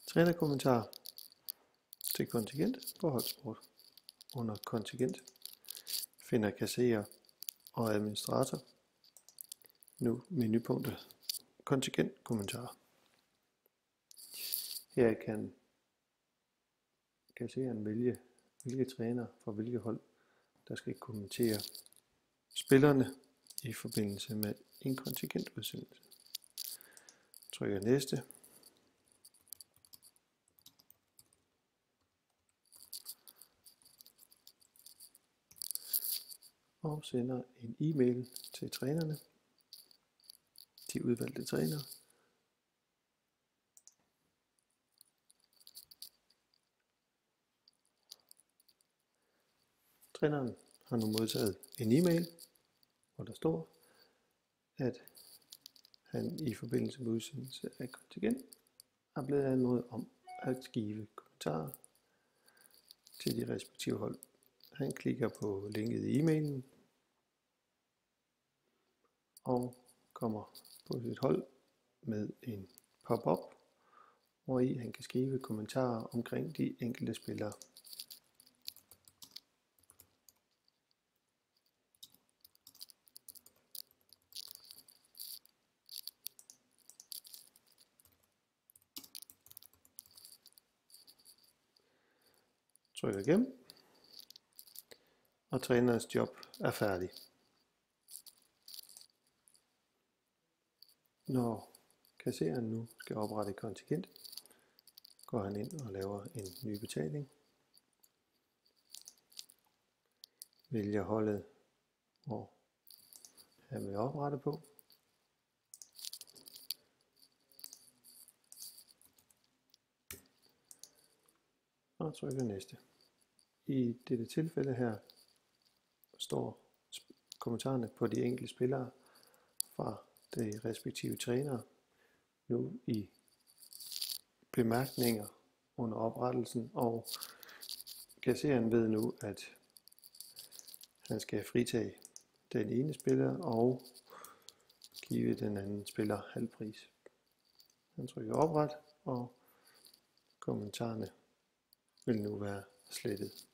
Trænerkommentar til kontingent på holdsport. Under kontingent finder kasserer og administrator nu menupunktet kontingent kommentarer. Her kan kassereren vælge, hvilke træner for hvilke hold, der skal kommentere spillerne i forbindelse med en kontingentudsendelse. Trykker næste. Og sender en e-mail til trænerne, de udvalgte trænere. Træneren har nu modtaget en e-mail, hvor der står, at han i forbindelse med udsendelse af kontingent er blevet anmodet om at skrive kommentarer til de respektive hold. Han klikker på linket i e-mailen og kommer på sit hold med en pop-up, hvori han kan skrive kommentarer omkring de enkelte spillere. Trykker igennem, og trænerens job er færdig. Når kassereren nu skal oprette et kontingent, går han ind og laver en ny betaling. Vælger holdet, hvor han vil oprette på. Og trykker næste. I dette tilfælde her står kommentarerne på de enkelte spillere fra de respektive trænere nu i bemærkninger under oprettelsen, og kassereren ved nu, at han skal fritage den ene spiller og give den anden spiller halv pris. Han trykker opret, og kommentarerne vil nu være slettet.